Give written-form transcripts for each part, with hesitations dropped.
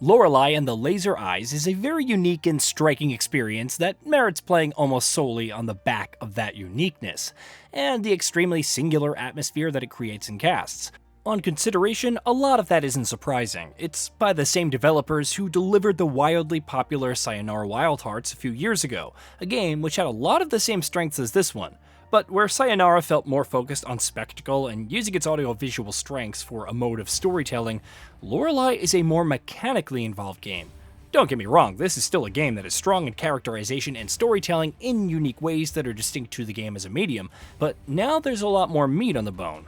Lorelei and the Laser Eyes is a very unique and striking experience that merits playing almost solely on the back of that uniqueness, and the extremely singular atmosphere that it creates and casts. On consideration, a lot of that isn't surprising. It's by the same developers who delivered the wildly popular Sayonara Wild Hearts a few years ago, a game which had a lot of the same strengths as this one, but where Sayonara felt more focused on spectacle and using its audiovisual strengths for a mode of storytelling, Lorelei is a more mechanically involved game. Don't get me wrong, this is still a game that is strong in characterization and storytelling in unique ways that are distinct to the game as a medium, but now there's a lot more meat on the bone.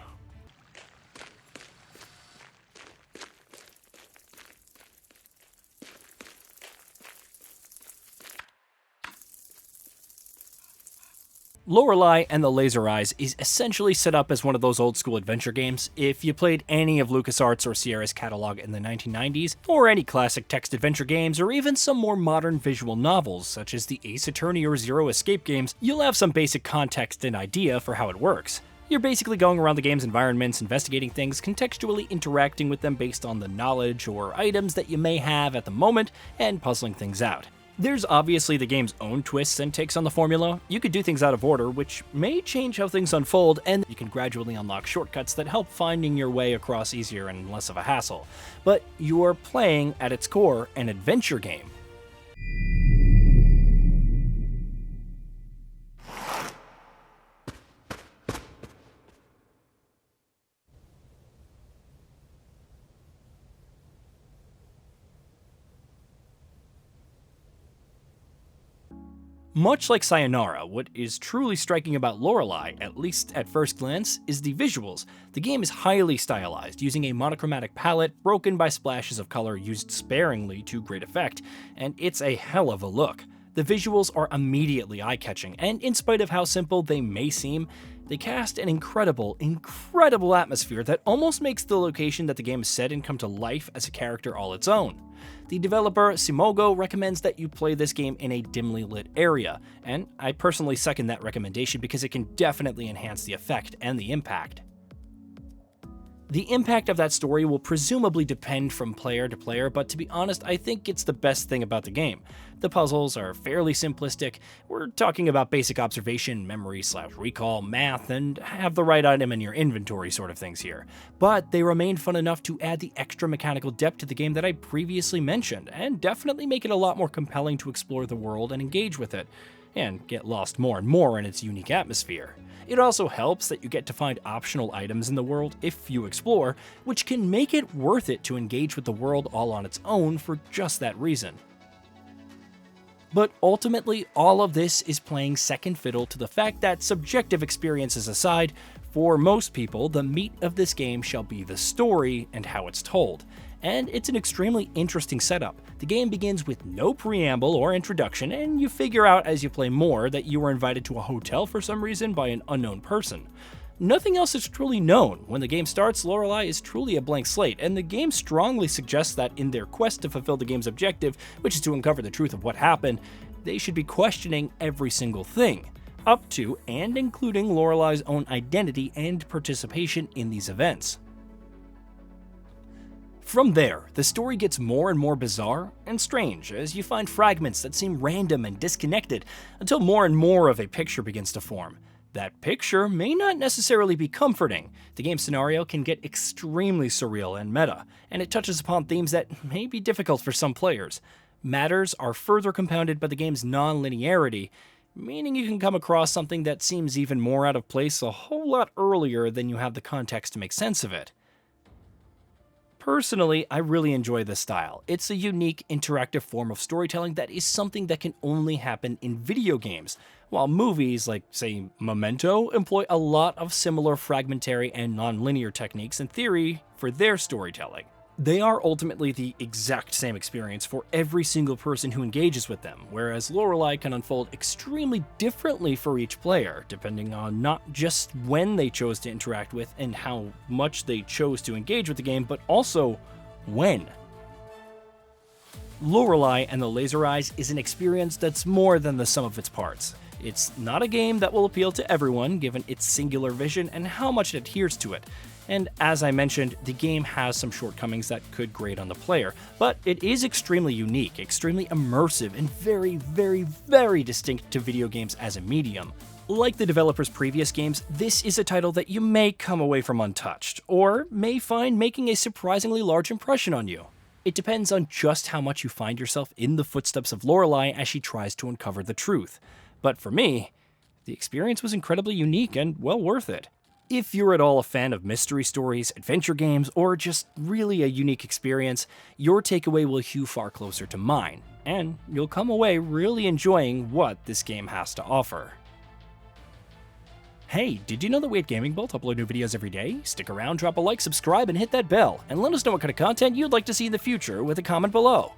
Lorelei and the Laser Eyes is essentially set up as one of those old school adventure games. If you played any of LucasArts or Sierra's catalog in the 1990s, or any classic text adventure games, or even some more modern visual novels such as the Ace Attorney or Zero Escape games, you'll have some basic context and idea for how it works. You're basically going around the game's environments, investigating things, contextually interacting with them based on the knowledge or items that you may have at the moment, and puzzling things out. There's obviously the game's own twists and takes on the formula. You could do things out of order, which may change how things unfold, and you can gradually unlock shortcuts that help finding your way across easier and less of a hassle. But you're playing, at its core, an adventure game. Much like Sayonara, what is truly striking about Lorelei, at least at first glance, is the visuals. The game is highly stylized, using a monochromatic palette broken by splashes of color used sparingly to great effect, and it's a hell of a look. The visuals are immediately eye-catching, and in spite of how simple they may seem, they cast an incredible atmosphere that almost makes the location that the game is set in come to life as a character all its own. The developer, Simogo, recommends that you play this game in a dimly lit area, and I personally second that recommendation because it can definitely enhance the effect and the impact. The impact of that story will presumably depend from player to player, but to be honest, I think it's the best thing about the game. The puzzles are fairly simplistic. We're talking about basic observation, memory/recall, math, and have the right item in your inventory sort of things here. But they remain fun enough to add the extra mechanical depth to the game that I previously mentioned, and definitely make it a lot more compelling to explore the world and engage with it, and get lost more and more in its unique atmosphere. It also helps that you get to find optional items in the world if you explore, which can make it worth it to engage with the world all on its own for just that reason. But ultimately, all of this is playing second fiddle to the fact that, subjective experiences aside, for most people, the meat of this game shall be the story and how it's told. And it's an extremely interesting setup. The game begins with no preamble or introduction, and you figure out as you play more that you were invited to a hotel for some reason by an unknown person. Nothing else is truly known. When the game starts, Lorelei is truly a blank slate, and the game strongly suggests that in their quest to fulfill the game's objective, which is to uncover the truth of what happened, they should be questioning every single thing, up to and including Lorelei's own identity and participation in these events. From there, the story gets more and more bizarre and strange as you find fragments that seem random and disconnected until more and more of a picture begins to form. That picture may not necessarily be comforting. The game scenario can get extremely surreal and meta, and it touches upon themes that may be difficult for some players. Matters are further compounded by the game's non-linearity, meaning you can come across something that seems even more out of place a whole lot earlier than you have the context to make sense of it. Personally, I really enjoy this style. It's a unique, interactive form of storytelling that is something that can only happen in video games, while movies like, say, Memento employ a lot of similar fragmentary and non-linear techniques in theory for their storytelling. They are ultimately the exact same experience for every single person who engages with them, whereas Lorelei can unfold extremely differently for each player, depending on not just when they chose to interact with and how much they chose to engage with the game, but also when. Lorelei and the Laser Eyes is an experience that's more than the sum of its parts. It's not a game that will appeal to everyone given its singular vision and how much it adheres to it. And as I mentioned, the game has some shortcomings that could grate on the player, but it is extremely unique, extremely immersive, and very, very, very distinct to video games as a medium. Like the developer's previous games, this is a title that you may come away from untouched, or may find making a surprisingly large impression on you. It depends on just how much you find yourself in the footsteps of Lorelei as she tries to uncover the truth. But for me, the experience was incredibly unique and well worth it. If you're at all a fan of mystery stories, adventure games, or just really a unique experience, your takeaway will hew far closer to mine, and you'll come away really enjoying what this game has to offer. Hey, did you know that we at GamingBolt upload new videos every day? Stick around, drop a like, subscribe, and hit that bell, and let us know what kind of content you'd like to see in the future with a comment below.